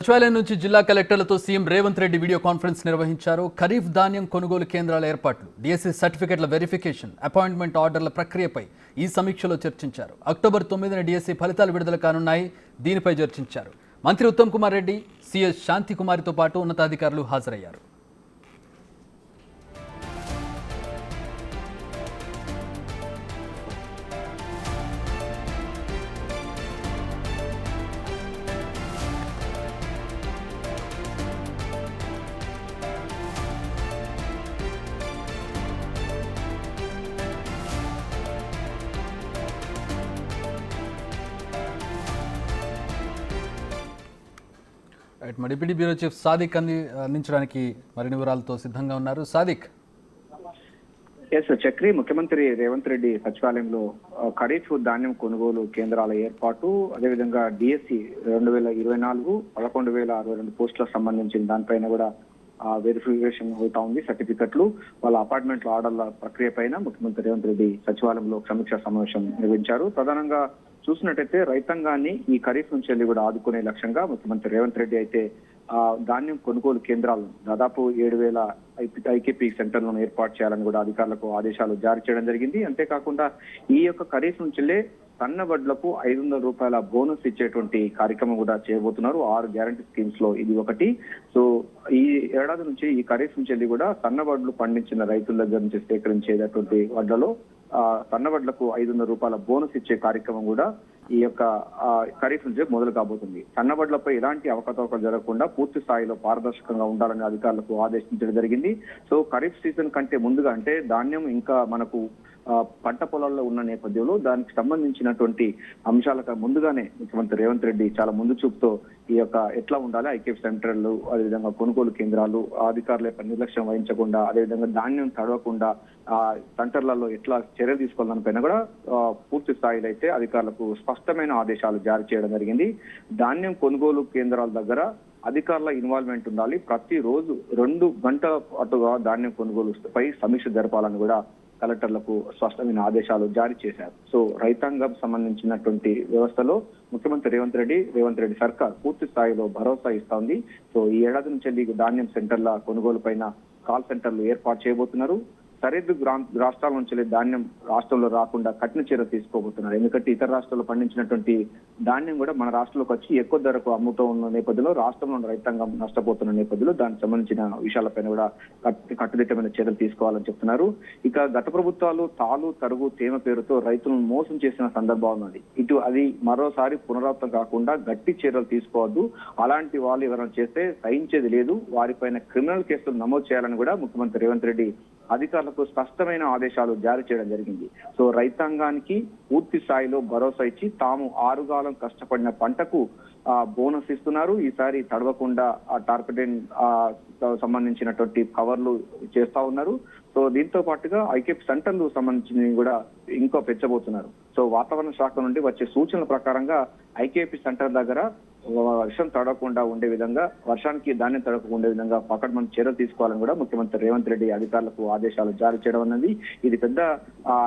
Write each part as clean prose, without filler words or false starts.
సచివాలయం నుంచి జిల్లా కలెక్టర్లతో CM Revanth Reddy video conference నిర్వహించారు. ఖరీఫ్ ధాన్యం కొనుగోలు కేంద్రాల ఏర్పాట్లు, డిఎస్సి సర్టిఫికెట్ల వెరిఫికేషన్, అపాయింట్మెంట్ ఆర్డర్ల ప్రక్రియపై ఈ సమీక్షలో చర్చించారు. అక్టోబర్ 9న డిఎస్సి ఫలితాలు విడుదల కానున్నాయి. దీనిపై చర్చించారు. మంత్రి ఉత్తమ్ కుమార్ రెడ్డి, సిఎస్ శాంతికుమారితో పాటు ఉన్నతాధికారులు హాజరయ్యారు. డిప్యూటీ బ్యూరో చీఫ్ సాదిక్ అందించడానికి మరిన్ని వివరాలతో సిద్ధంగా ఉన్నారు. సాదిక్. చక్రి, ముఖ్యమంత్రి రేవంత్ రెడ్డి సచివాలయంలో ఖరీఫ్ ధాన్యం కొనుగోలు కేంద్రాల ఏర్పాటు, అదేవిధంగా డిఎస్సి 2024 11,062 పోస్టులకు సంబంధించిన దానిపైన కూడా వెరిఫికేషన్ అవుతా ఉంది. సర్టిఫికెట్లు, వాళ్ళ అపార్ట్మెంట్ల ఆర్డర్ల ప్రక్రియ పైన ముఖ్యమంత్రి రేవంత్ రెడ్డి సచివాలయంలో సమీక్షా సమావేశం నిర్వహించారు. ప్రధానంగా చూసినట్టయితే రైతాంగాన్ని ఈ ఖరీఫ్ నుంచి వెళ్ళి కూడా ఆదుకునే లక్ష్యంగా ముఖ్యమంత్రి రేవంత్ రెడ్డి అయితే ధాన్యం కొనుగోలు కేంద్రాలను దాదాపు 7,000 ఐకేపీ సెంటర్లను ఏర్పాటు చేయాలని కూడా అధికారులకు ఆదేశాలు జారీ చేయడం జరిగింది. అంతేకాకుండా ఈ యొక్క ఖరీఫ్ నుంచిలే సన్న వడ్లకు 500 రూపాయల బోనస్ ఇచ్చేటువంటి కార్యక్రమం కూడా చేయబోతున్నారు. 6 గ్యారంటీ స్కీమ్స్ లో ఇది ఒకటి. సో ఈ ఏడాది నుంచి ఈ ఖరీఫ్ నుంచి వెళ్ళి కూడా సన్న వడ్లు పండించిన రైతుల దగ్గర నుంచి సేకరించేటటువంటి వడ్లలో సన్న వడ్లకు 500 రూపాయల బోనస్ ఇచ్చే కార్యక్రమం కూడా ఈ యొక్క ఖరీఫ్ నుంచి మొదలు కాబోతుంది. సన్నబడ్లపై ఎలాంటి అవకతవకలు జరగకుండా పూర్తి స్థాయిలో పారదర్శకంగా ఉండాలని అధికారులకు ఆదేశించడం జరిగింది. సో ఖరీఫ్ సీజన్ కంటే ముందుగా, అంటే ధాన్యం ఇంకా మనకు పంట పొలాల్లో ఉన్న నేపథ్యంలో దానికి సంబంధించినటువంటి అంశాలకు ముందుగానే ముఖ్యమంత్రి రేవంత్ రెడ్డి చాలా ముందు చూపుతో ఈ యొక్క ఎట్లా ఉండాలి, ఐకేపీ సెంటర్లు, అదేవిధంగా కొనుగోలు కేంద్రాలు, అధికారుల యొక్క నిర్లక్ష్యం వహించకుండా, అదేవిధంగా ధాన్యం తడవకుండా సెంటర్లలో ఎట్లా చర్యలు తీసుకోవాలని పైన కూడా పూర్తి స్థాయిలో అయితే అధికారులకు స్పష్టమైన ఆదేశాలు జారీ చేయడం జరిగింది. ధాన్యం కొనుగోలు కేంద్రాల దగ్గర అధికారుల ఇన్వాల్వ్మెంట్ ఉండాలి. ప్రతిరోజు 2 గంటల పాటుగా ధాన్యం కొనుగోలు పై సమీక్ష జరపాలని కూడా కలెక్టర్లకు స్పష్టమైన ఆదేశాలు జారీ చేశారు. సో రైతాంగం సంబంధించినటువంటి వ్యవస్థలో ముఖ్యమంత్రి రేవంత్ రెడ్డి సర్కార్ పూర్తి స్థాయిలో భరోసా ఇస్తోంది. సో ఈ ఏడాది నుంచి ధాన్యం సెంటర్ల కొనుగోలు పైన కాల్ సెంటర్లు ఏర్పాటు చేయబోతున్నారు. సరిహద్దు రాష్ట్రాల నుంచి ధాన్యం రాష్ట్రంలో రాకుండా కఠిన చర్యలు తీసుకోబోతున్నారు. ఎందుకంటే ఇతర రాష్ట్రాల్లో పండించినటువంటి ధాన్యం కూడా మన రాష్ట్రంలోకి వచ్చి ఎక్కువ ధరకు అమ్ముతూ ఉన్న నేపథ్యంలో రాష్ట్రంలో రైతాంగం నష్టపోతున్న నేపథ్యంలో దానికి సంబంధించిన విషయాలపైన కూడా కట్టుదిట్టమైన చర్యలు తీసుకోవాలని చెప్తున్నారు. ఇక గత ప్రభుత్వాలు తాలు, తరుగు, తేమ పేరుతో రైతులను మోసం చేసిన సందర్భం ఉన్నది. అది మరోసారి పునరావృతం కాకుండా గట్టి చర్యలు తీసుకోవద్దు. అలాంటి వాళ్ళు ఎవరైనా చేస్తే సహించేది లేదు. వారిపైన క్రిమినల్ కేసులు నమోదు చేయాలని కూడా ముఖ్యమంత్రి రేవంత్ రెడ్డి అధికారులకు స్పష్టమైన ఆదేశాలు జారీ చేయడం జరిగింది. సో రైతాంగానికి పూర్తి స్థాయిలో భరోసా ఇచ్చి తాము 6 కాలం కష్టపడిన పంటకు బోనస్ ఇస్తున్నారు. ఈసారి తడవకుండా టార్పెటిన్ సంబంధించినటువంటి కవర్లు చేస్తా ఉన్నారు. సో దీంతో పాటుగా ఐకేపీ సెంటర్లు సంబంధించినవి కూడా ఇంకో పెంచబోతున్నారు. సో వాతావరణ శాఖ నుండి వచ్చే సూచనల ప్రకారంగా ఐకేపీ సెంటర్ దగ్గర వర్షం తడవకుండా ఉండే విధంగా, వర్షానికి ధాన్యం తడవకుండా ఉండే విధంగా పకడ్బందీ చర్యలు తీసుకోవాలని కూడా ముఖ్యమంత్రి రేవంత్ రెడ్డి అధికారులకు ఆదేశాలు జారీ చేయడం అన్నది ఇది పెద్ద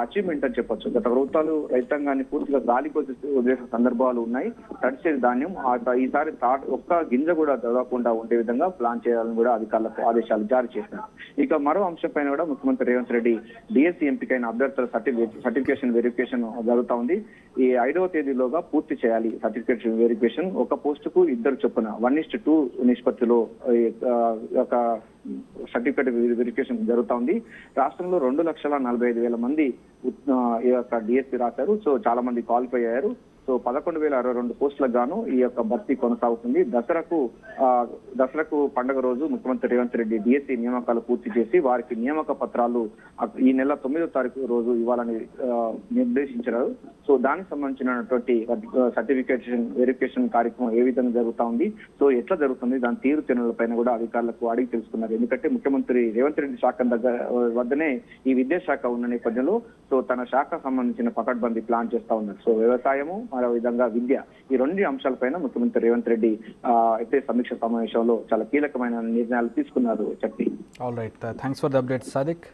అచీవ్మెంట్ అని చెప్పొచ్చు. గత ప్రభుత్వాలు రైతాంగాన్ని పూర్తిగా గాలికి వదిలేసిన సందర్భాలు ఉన్నాయి. తడిసే ధాన్యం ఈసారి ఒక్క గింజ కూడా తడవకుండా ఉండే విధంగా ప్లాన్ చేయాలని కూడా అధికారులకు ఆదేశాలు జారీ చేశారు. ఇక మరో అంశం పైన కూడా ముఖ్యమంత్రి రేవంత్ రెడ్డి డిఎస్సి ఎంపికైన అభ్యర్థుల సర్టిఫికేషన్ వెరిఫికేషన్ జరుగుతా ఉంది. ఈ 5వ తేదీలోగా పూర్తి చేయాలి సర్టిఫికేషన్ వెరిఫికేషన్. ఒక పోస్టుకు 2 చొప్పున 1:2 నిష్పత్తిలో ఒక సర్టిఫికేట్ వెరిఫికేషన్ జరుగుతా ఉంది. రాష్ట్రంలో 2,45,000 మంది ఈ యొక్క డిఎస్సి రాశారు. సో చాలా మంది క్వాలిఫై అయ్యారు. సో 11,062 పోస్టులకు గాను ఈ యొక్క భర్తీ కొనసాగుతుంది. దసరాకు పండుగ రోజు ముఖ్యమంత్రి రేవంత్ రెడ్డి డిఎస్సి నియామకాలు పూర్తి చేసి వారికి నియామక పత్రాలు ఈ నెల 9వ తారీఖు రోజు ఇవ్వాలని నిర్దేశించారు. సో దానికి సంబంధించినటువంటి సర్టిఫికేషన్ వెరిఫికేషన్ కార్యక్రమం ఏ విధంగా జరుగుతా ఉంది, సో ఎట్లా జరుగుతుంది, దాని తీరుతెన్నులపైన కూడా అధికారులకు అడిగి తెలుసుకున్నారు. ఎందుకంటే ముఖ్యమంత్రి రేవంత్ రెడ్డి శాఖ వద్దనే ఈ విద్యాశాఖ ఉన్న నేపథ్యంలో సో తన శాఖ సంబంధించిన పకడ్బందీ ప్లాన్ చేస్తా ఉన్నారు. సో వ్యవసాయము, మరో విధంగా విద్య, ఈ 2 అంశాలపైన ముఖ్యమంత్రి రేవంత్ రెడ్డి అయితే సమీక్ష సమావేశంలో చాలా కీలకమైన నిర్ణయాలు తీసుకున్నారు. చెప్పి all right, thanks for the update Sadiq.